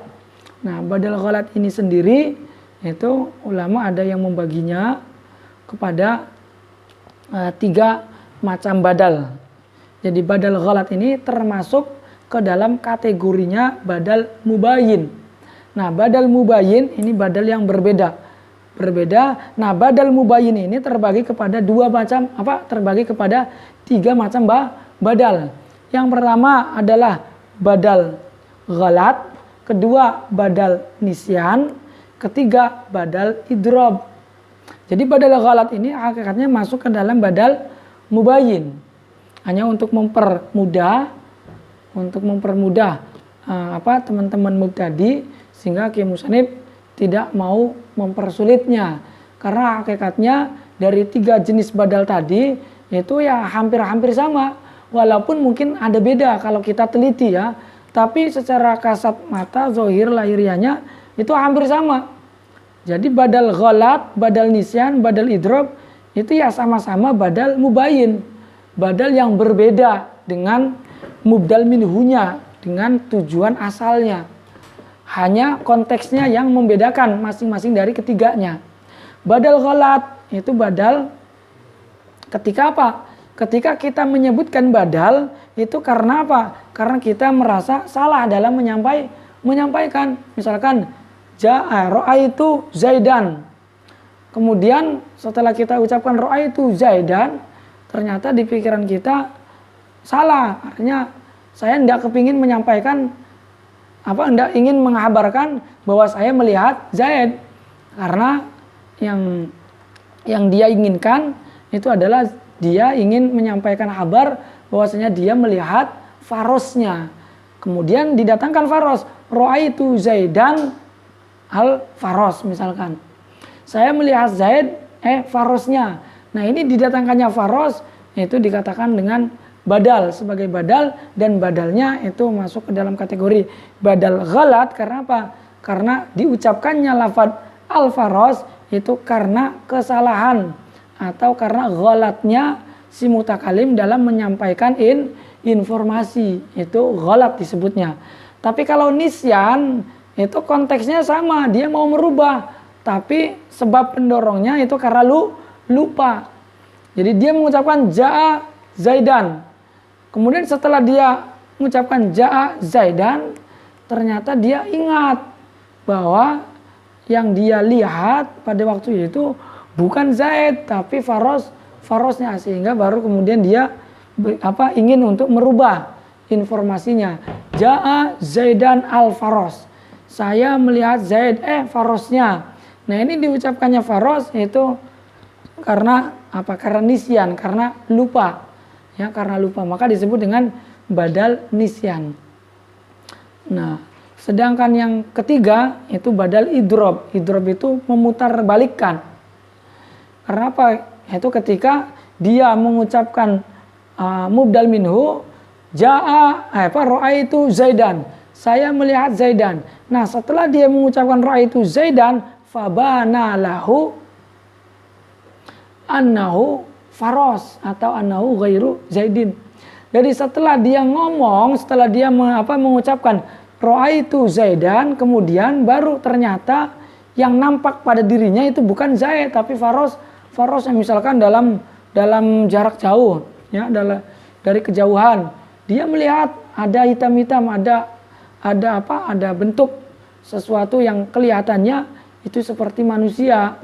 Nah, badal ghalat ini sendiri itu ulama ada yang membaginya kepada 3 macam badal. Jadi badal ghalat ini termasuk ke dalam kategorinya badal mubayyin. Nah, badal mubayyin ini badal yang berbeda. Nah, badal mubayyin ini terbagi kepada 3 macam badal. Yang pertama adalah badal ghalat, kedua badal nisyan, ketiga badal idrob. Jadi badal ghalat ini hakikatnya masuk ke dalam badal mubayyin. Hanya untuk mempermudah teman-teman mubtadi, sehingga Ki Musannif tidak mau mempersulitnya. Karena hakikatnya dari 3 jenis badal tadi itu ya hampir-hampir sama. Walaupun mungkin ada beda kalau kita teliti ya, tapi secara kasat mata, zohir, lahiriahnya itu hampir sama. Jadi badal ghalat, badal nisyan, badal idrob itu ya sama-sama badal mubayyin. Badal yang berbeda dengan mubdal minhunya, dengan tujuan asalnya. Hanya konteksnya yang membedakan masing-masing dari ketiganya. Badal ghalat itu badal ketika apa? Ketika kita menyebutkan badal itu karena apa? Karena kita merasa salah dalam menyampaikan. Misalkan ra'aitu Zaidan. Kemudian setelah kita ucapkan ra'aitu Zaidan, ternyata di pikiran kita salah. Artinya saya tidak kepingin menyampaikan tidak ingin mengabarkan bahwa saya melihat Zaid. Karena yang dia inginkan itu adalah dia ingin menyampaikan kabar bahwasanya dia melihat farosnya. Kemudian didatangkan faros. Ra'aitu Zaidan al-faros misalkan. Saya melihat Zaid farosnya. Nah, ini didatangkannya faros itu dikatakan dengan badal, sebagai badal, dan badalnya itu masuk ke dalam kategori badal ghalat. Karena apa? Karena diucapkannya lafaz al-faros itu karena kesalahan atau karena ghalatnya si mutakalim dalam menyampaikan informasi, itu ghalat disebutnya. Tapi kalau nisyan itu konteksnya sama, dia mau merubah, tapi sebab pendorongnya itu karena lupa. Jadi dia mengucapkan ja'a Zaidan. Kemudian setelah dia mengucapkan ja'a Zaidan, ternyata dia ingat bahwa yang dia lihat pada waktu itu bukan Zaid tapi farosnya, sehingga baru kemudian dia ingin untuk merubah informasinya. Ja'a Zaidan al-faros. Saya melihat Zaid farosnya. Nah, ini diucapkannya faros itu karena apa? Karena nisyan, karena lupa. Ya, karena lupa. Maka disebut dengan badal nisyan. Nah, sedangkan yang ketiga itu badal idrob. Idrob itu memutarbalikkan. Karena apa? Itu ketika dia mengucapkan mubdal minhu, ra'aitu Zaidan. Saya melihat Zaidan. Nah, setelah dia mengucapkan ra'aitu Zaidan, fabana lahu annahu faros atau annahu ghairu Zaidin. Jadi setelah dia ngomong, setelah dia mengucapkan ra'aitu Zaidan, kemudian baru ternyata yang nampak pada dirinya itu bukan Zaid tapi faros. Faros yang misalkan dalam jarak jauh, ya, dari kejauhan dia melihat ada hitam-hitam, ada bentuk sesuatu yang kelihatannya itu seperti manusia,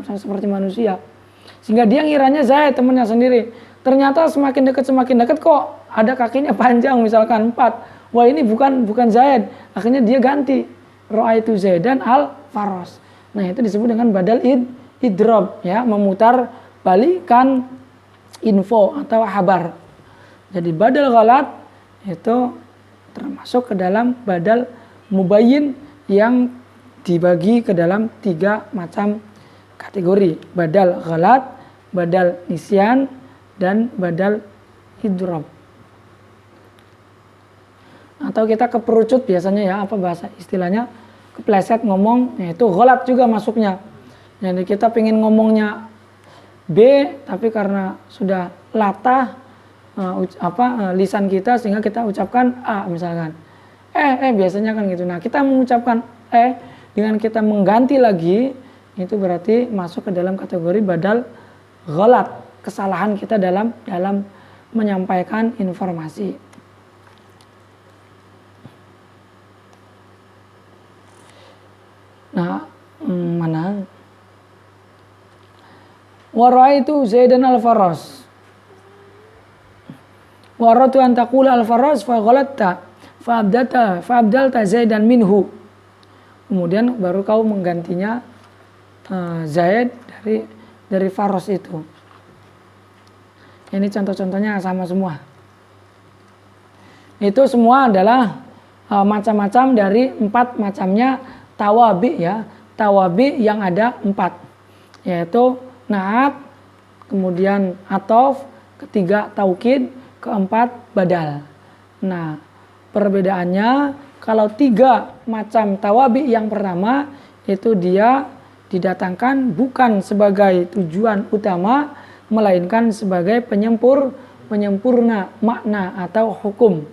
sehingga dia ngiranya Zaid, temannya sendiri. Ternyata semakin dekat kok ada kakinya panjang, misalkan 4. Wah, ini bukan Zaid. Akhirnya dia ganti ra'aitu Zaidan al faros. Nah, itu disebut dengan badal idrob, ya, memutar balikan info atau kabar. Jadi badal ghalat itu termasuk ke dalam badal mubayyin yang dibagi ke dalam 3 macam kategori: badal ghalat, badal nisyan, dan badal idrob. Atau kita keperucut biasanya, ya, apa bahasa istilahnya, kepleset ngomong, yaitu ghalat juga masuknya. Jadi kita pengen ngomongnya B, tapi karena sudah latah lisan kita sehingga kita ucapkan A misalkan. Biasanya kan gitu. Nah, kita mengucapkan dengan kita mengganti lagi, itu berarti masuk ke dalam kategori badal ghalat, kesalahan kita dalam menyampaikan informasi. Nah, mana? Wa ra'aitu Zaidan al-faras. Wa ra'aitu an taqula al-faras fa ghalatta fa abdalta Zaidan minhu. Kemudian baru kau menggantinya Zaid dari faras itu. Ini contoh-contohnya sama semua. Itu semua adalah macam-macam dari 4 macamnya tawabi, ya. Tawabi yang ada 4, yaitu naat, kemudian atof, ketiga taukid, keempat badal. Nah, perbedaannya kalau 3 macam tawabi yang pertama itu dia didatangkan bukan sebagai tujuan utama, melainkan sebagai penyempurna makna atau hukum.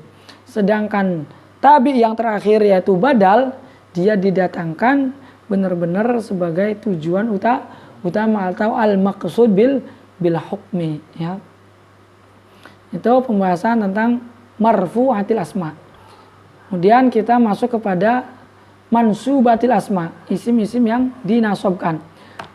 Sedangkan tabi yang terakhir yaitu badal, dia didatangkan benar-benar sebagai tujuan utama atau al-maqsud bil hukmi, ya. Itu pembahasan tentang marfu'atil asma. Kemudian kita masuk kepada mansubatil asma, isim-isim yang dinasobkan.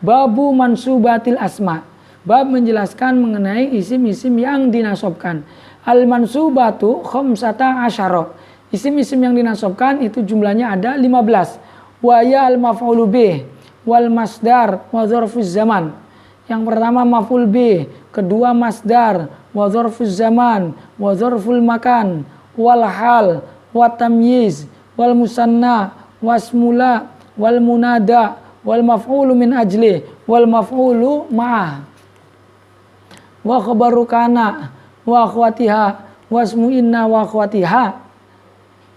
Babu mansubatil asma, bab menjelaskan mengenai isim-isim yang dinasobkan. Al-mansubatu khamsata asyara, isim-isim yang dinasobkan itu jumlahnya ada 15. Wa ya al-maf'ulu bih wal masdar wa dzarfuz zaman. Yang pertama maf'ul bih, kedua masdar, wa dzarfuz zaman, wa dzarful makan, wal hal, wa tamyiz, wal musanna, wasmula, wal munada, wal maf'ulu min ajli, wal maf'ulu ma'ah, wa khabaru kana, wa akhwatiha, wasmu inna wa akhwatiha,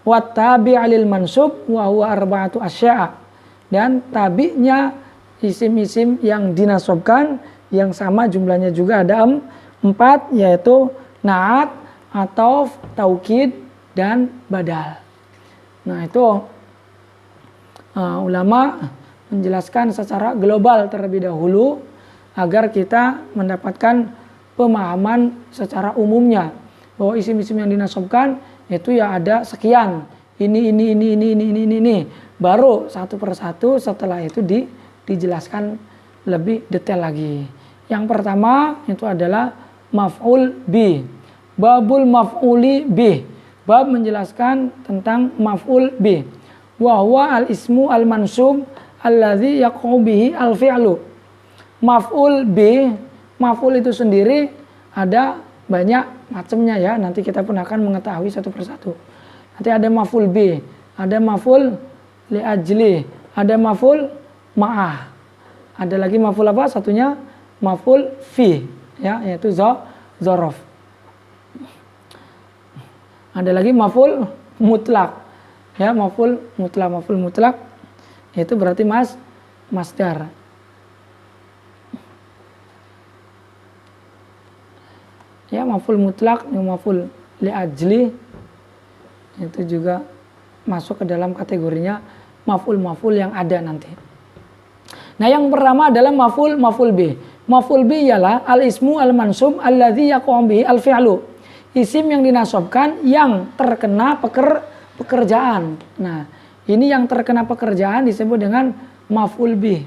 wa tabi'alil mansub wa huwa arba'atu asya'a. Dan tabi'nya isim-isim yang dinasobkan yang sama jumlahnya juga ada 4, yaitu naat, atof, taukid, dan badal. Nah, itu ulama menjelaskan secara global terlebih dahulu agar kita mendapatkan pemahaman secara umumnya bahwa isim-isim yang dinasobkan itu ya ada sekian, ini. Baru satu persatu setelah itu dijelaskan lebih detail lagi. Yang pertama itu adalah maf'ul bih. Babul maf'uli bih. Bab menjelaskan tentang maf'ul bih. Wa huwa al-ismu al-mansub alladzi yaqa'u bihi al-fi'lu. Maf'ul bih, maf'ul itu sendiri ada banyak macamnya, ya. Nanti kita pun akan mengetahui satu persatu. Nanti ada maf'ul bih, ada maf'ul li ajli, ada maf'ul ma'ah. Ada lagi maf'ul apa? Satunya maf'ul fi, ya, yaitu dzaraf. Ada lagi maf'ul mutlak. Ya, maf'ul mutlak itu berarti masdar. Ya, maf'ul mutlak, maf'ul li ajli itu juga masuk ke dalam kategorinya maf'ul yang ada nanti. Nah, yang pertama adalah maf'ul bi. Maf'ul bi ialah al-ismu al-mansub alladzi yaqa'u bihi al-fi'lu. Isim yang dinasabkan yang terkena pekerjaan. Nah, ini yang terkena pekerjaan disebut dengan maf'ul bi.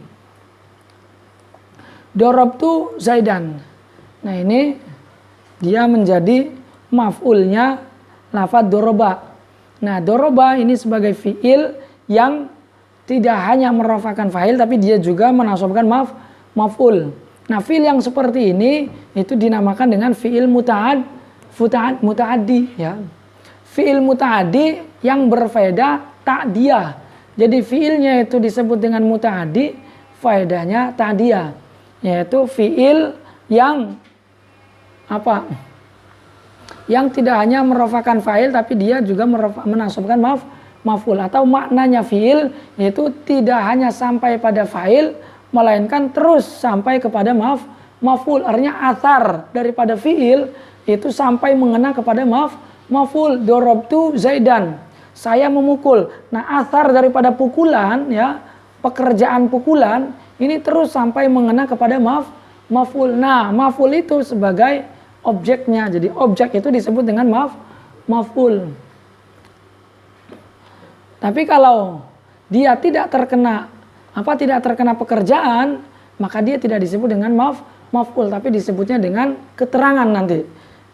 Darabtu Zaidan. Nah, ini dia menjadi maf'ulnya lafadz doroba. Nah, doroba ini sebagai fi'il yang tidak hanya merafakan fa'il, tapi dia juga menasabkan maf'ul. Nah, fi'il yang seperti ini itu dinamakan dengan fi'il muta'addi, ya. Fi'il muta'addi yang berfaedah ta'diyah. Jadi fi'ilnya itu disebut dengan muta'addi, faedahnya ta'diyah, yaitu fi'il yang apa? Yang tidak hanya merafakan fa'il, tapi dia juga menasabkan maf'ul, atau maknanya fi'il yaitu tidak hanya sampai pada fa'il, melainkan terus sampai kepada maf'ul. Artinya athar daripada fi'il itu sampai mengena kepada maf'ul. Darabtu Zaidan, saya memukul. Nah, athar daripada pukulan, ya, pekerjaan pukulan ini terus sampai mengena kepada maf'ul. Nah, maf'ul itu sebagai objeknya. Jadi objek itu disebut dengan maf'ul. Tapi kalau dia tidak terkena pekerjaan, maka dia tidak disebut dengan maf'ul, tapi disebutnya dengan keterangan nanti.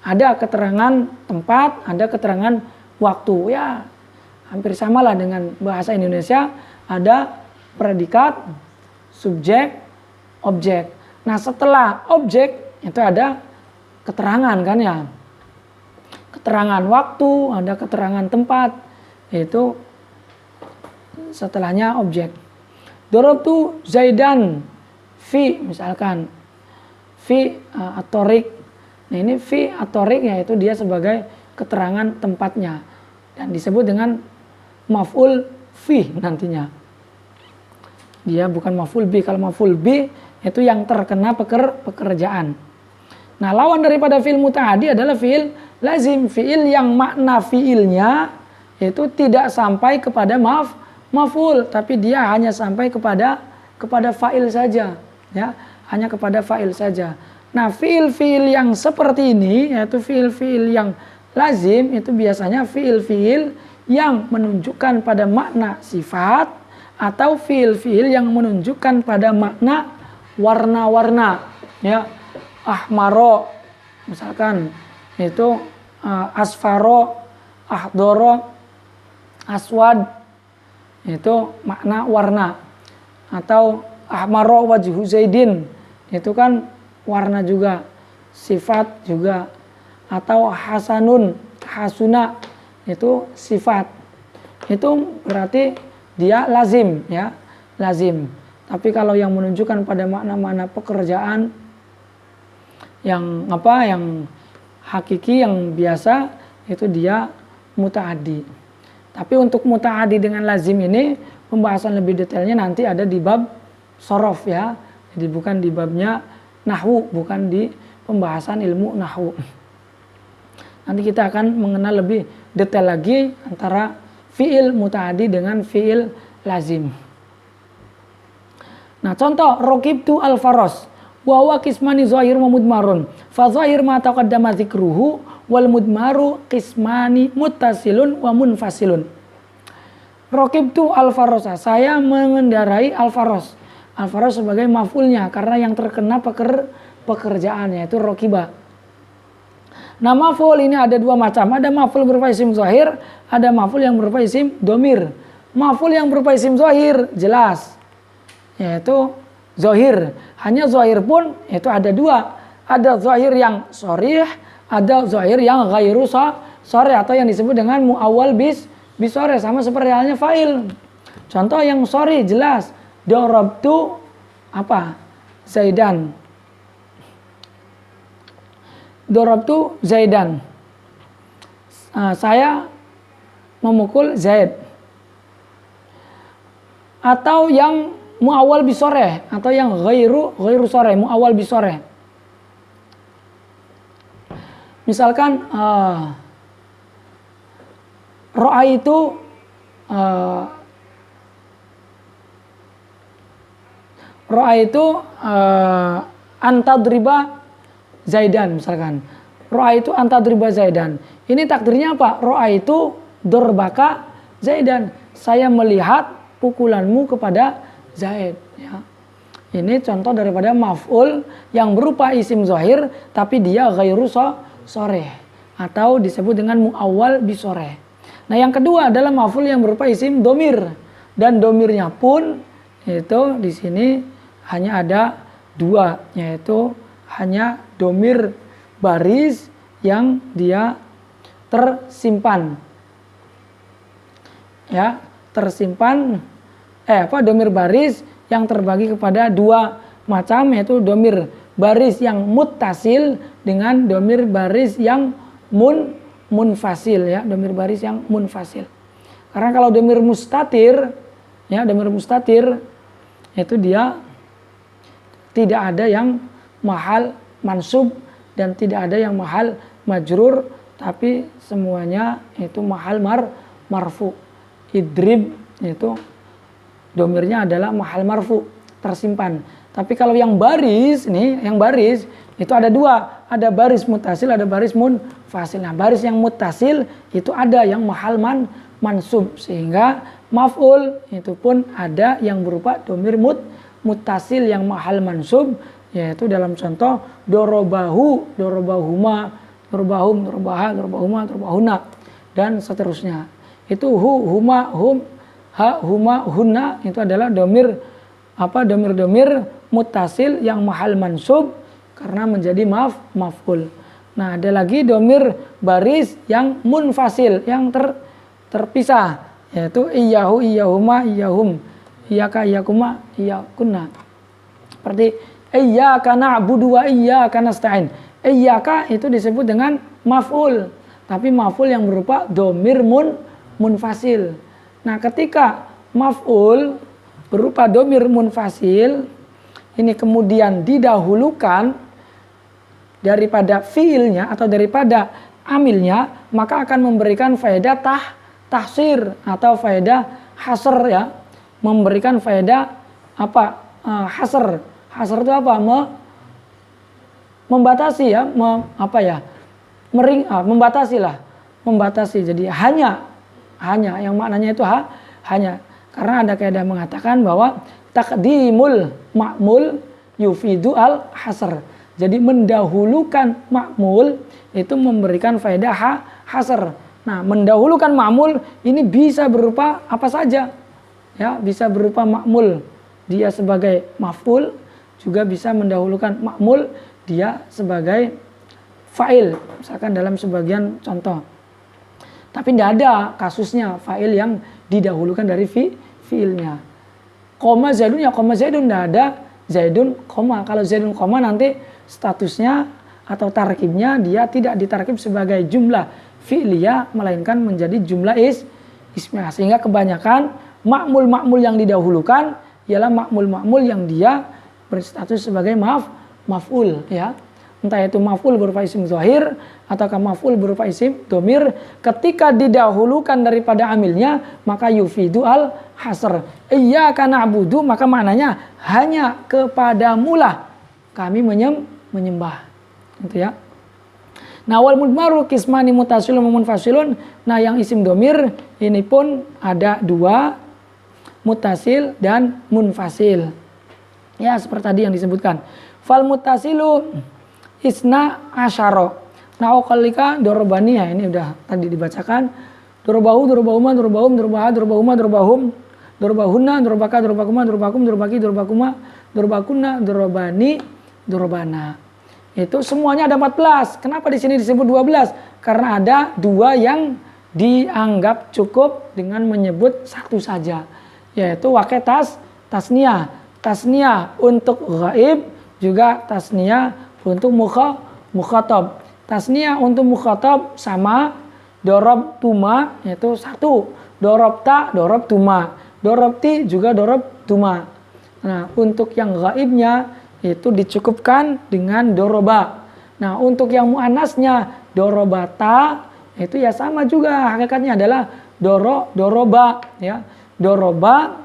Ada keterangan tempat, ada keterangan waktu. Ya, hampir samalah dengan bahasa Indonesia, ada predikat, subjek, objek. Nah, setelah objek itu ada keterangan, kan, ya. Keterangan waktu, ada keterangan tempat, itu setelahnya objek. Darabtu Zaidan fi, misalkan fi at-thariq. Nah, ini fi at-thariq yaitu dia sebagai keterangan tempatnya dan disebut dengan maf'ul fi nantinya. Dia bukan maf'ul bi. Kalau maf'ul bi itu yang terkena pekerjaan. Nah, lawan daripada fi'il muta'addi adalah fi'il lazim, fi'il yang makna fi'ilnya itu tidak sampai kepada maf'ul, tapi dia hanya sampai kepada fa'il saja, ya, hanya kepada fa'il saja. Nah, fi'il-fi'il yang seperti ini, yaitu fi'il-fi'il yang lazim, itu biasanya fi'il-fi'il yang menunjukkan pada makna sifat atau fi'il-fi'il yang menunjukkan pada makna warna-warna, ya. Ahmaro misalkan itu asfaro, ahdoro, aswad itu makna warna, atau ahmaro wajhu Zaidin itu kan warna juga, sifat juga, atau hasanun, hasuna itu sifat. Itu berarti dia lazim, ya, lazim. Tapi kalau yang menunjukkan pada makna-makna pekerjaan yang hakiki, yang biasa, itu dia muta'addi. Tapi untuk muta'addi dengan lazim ini pembahasan lebih detailnya nanti ada di bab sorof, ya. Jadi bukan di babnya nahwu, bukan di pembahasan ilmu nahwu. Nanti kita akan mengenal lebih detail lagi antara fi'il muta'addi dengan fi'il lazim. Nah, contoh raqibtu al-faras wa huwa qismani zahir wa mudmarun. Fa zahir ma taqaddama dzikruhu wal mudmaru qismani muttasilun wa munfasilun. Raqibtu al-farasa, saya mengendarai al-faras. Al-faras sebagai maf'ulnya karena yang terkena pekerjaannya itu raqiba. Nah, maf'ul ini ada dua macam. Ada maf'ul berupa isim zahir, ada maf'ul yang berupa isim domir. Maf'ul yang berupa isim zahir jelas, yaitu zahir. Hanya zahir pun itu ada dua. Ada zahir yang sharih, ada zahir yang ghairu sharih atau yang disebut dengan muawwal bisore, sama seperti halnya fa'il. Contoh yang sorry jelas, darabtu apa? Zaidan. Darabtu Zaidan. Saya memukul Zaid. Atau yang muawwal bisore, atau yang ghairu sore, muawwal bisore. Misalkan ro'a itu antadriba Zaidan misalkan. Ro'a itu antadriba Zaidan. Ini takdirnya apa? Ro'a itu dorbaka Zaidan. Saya melihat pukulanmu kepada Zaid. Ya. Ini contoh daripada maf'ul yang berupa isim zahir tapi dia ghairu sore atau disebut dengan muawwal bisore. Nah yang kedua adalah maf'ul yang berupa isim domir, dan domirnya pun itu di sini hanya ada dua, yaitu hanya domir baris yang dia tersimpan, ya tersimpan domir baris yang terbagi kepada dua macam, yaitu domir baris yang muttasil dengan domir baris yang munfasil, ya domir baris yang munfasil. Karena kalau domir mustatir, ya domir mustatir itu dia tidak ada yang mahal mansub dan tidak ada yang mahal majrur, tapi semuanya itu mahal marfu. Idrib itu domirnya adalah mahal marfu, tersimpan. Tapi kalau yang baris nih, yang baris itu ada dua, ada baris muttasil, ada baris munfasil. Nah, baris yang muttasil itu ada yang mahal mansub, sehingga maf'ul itu pun ada yang berupa domir muttasil yang mahal mansub, yaitu dalam contoh dorobahu, dorobahuma, dorobahum, dorobaha, dorobahuma, dorobahuna, dan seterusnya. Itu huma, hum, ha, huma, hunna itu adalah domir domir muttasil yang mahal mansub karena menjadi maf'ul. Nah, ada lagi domir baris yang munfasil yang terpisah, yaitu iyyahu, iyyahuma, iyyahum, iyyaka, iyyakuma, iyyakunna. Seperti iyyaka na'budu wa iyyaka nasta'in. Iyyaka itu disebut dengan maf'ul, tapi maf'ul yang berupa domir munfasil. Nah, ketika maf'ul berupa domir munfasil ini kemudian didahulukan daripada fiilnya atau daripada amilnya, maka akan memberikan faedah tahsir atau faedah hasr, ya. Memberikan faedah hasr. Hasr itu apa? Membatasi, ya, membatasi lah. Membatasi. Jadi hanya yang maknanya itu hanya. Karena ada kaidah mengatakan bahwa taqdimul ma'mul yufidu al hasr. Jadi mendahulukan ma'mul itu memberikan faedah hasr. Nah, mendahulukan ma'mul ini bisa berupa apa saja. Ya, bisa berupa ma'mul dia sebagai maf'ul, juga bisa mendahulukan ma'mul dia sebagai fa'il. Misalkan dalam sebagian contoh. Tapi tidak ada kasusnya fa'il yang didahulukan dari fi'ilnya. Koma Zaidun, ya koma Zaidun, tidak ada Zaidun koma. Kalau Zaidun koma nanti statusnya atau tarkibnya dia tidak ditarkib sebagai jumlah fi'liyah, melainkan menjadi jumlah ismiyah. Sehingga kebanyakan ma'mul yang didahulukan ialah ma'mul yang dia berstatus sebagai maf'ul, ya. Entah itu maf'ul berupa isim zahir ataukah maf'ul berupa isim domir, ketika didahulukan daripada amilnya maka yufidu al hasr. Iyyaka na'budu, maka maknanya hanya kepadamulah kami menyembah. Gitu, ya. Nah, wal mudmaru kismani mutasilun wa munfasilun. Nah, yang isim domir ini pun ada dua, mutasil dan munfasil. Ya, seperti tadi yang disebutkan. Fal mutasilu isna asyara. Nah, okalika dorobani, ya ini udah tadi dibacakan. Dorobahu, dorobahuma, dorobahum, dorobaha, dorobahuma, dorobahum, dorobahunna, dorobaka, dorobakuma, dorobakum, dorobaki, dorobakuma, dorobakunna, dorobani, dorobana. Itu semuanya ada 14. Kenapa di sini disebut 12? Karena ada dua yang dianggap cukup dengan menyebut satu saja, yaitu pakai tasniyah. Tasniyah untuk ghaib, juga tasniyah untuk mukhatab. Tasniyah untuk mukhatab sama dorobtuma, yaitu satu. Dorobta, dorobtuma. Dorobti juga dorobtuma. Nah, untuk yang ghaibnya itu dicukupkan dengan doroba. Nah, untuk yang muannasnya dorobata, itu ya sama juga, hakikatnya adalah doroba, ya. Doroba,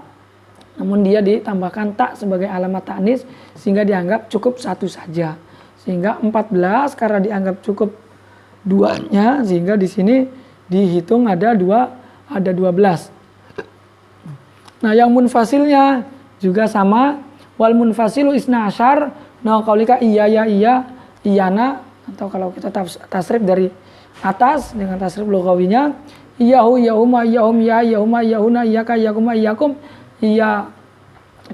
namun dia ditambahkan tak sebagai alamat ta'nis sehingga dianggap cukup satu saja. Sehingga 14 karena dianggap cukup duanya, sehingga di sini dihitung ada 12. Nah, yang munfasilnya juga sama, wal munfasilu isna asyar, nah qaulika iya ya iya, iyana, atau kalau kita tasrif dari atas dengan tasrif lughawinya, iyahu iyahuma iyahum ya iyahuma iyahuna iyaka iyakuma iyakum iya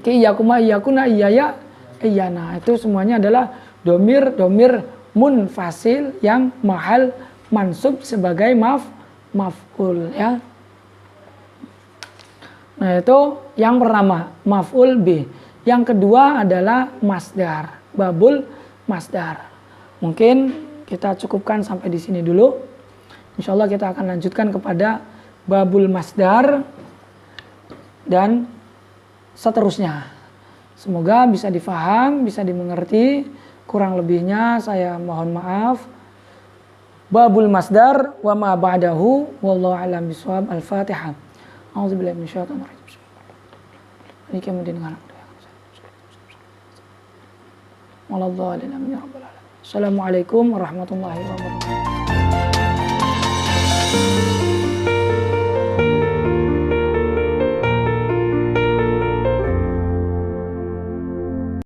ki iyakuma iyakuna iyaya iyana. Itu semuanya adalah domir munfasil yang mahal mansub sebagai maf'ul, ya. Nah, itu yang pertama, maf'ul bih. Yang kedua adalah masdar, babul masdar. Mungkin kita cukupkan sampai di sini dulu. Insya Allah kita akan lanjutkan kepada babul masdar dan seterusnya. Semoga bisa difaham, bisa dimengerti. Kurang lebihnya saya mohon maaf. Babul masdar wa ma ba'dahu wallahu a'lam bishawab. Al-Fatihah. A'udzubillahi minasyaitonir rajim. Maliki yaumiddin. Assalamualaikum warahmatullahi wabarakatuh.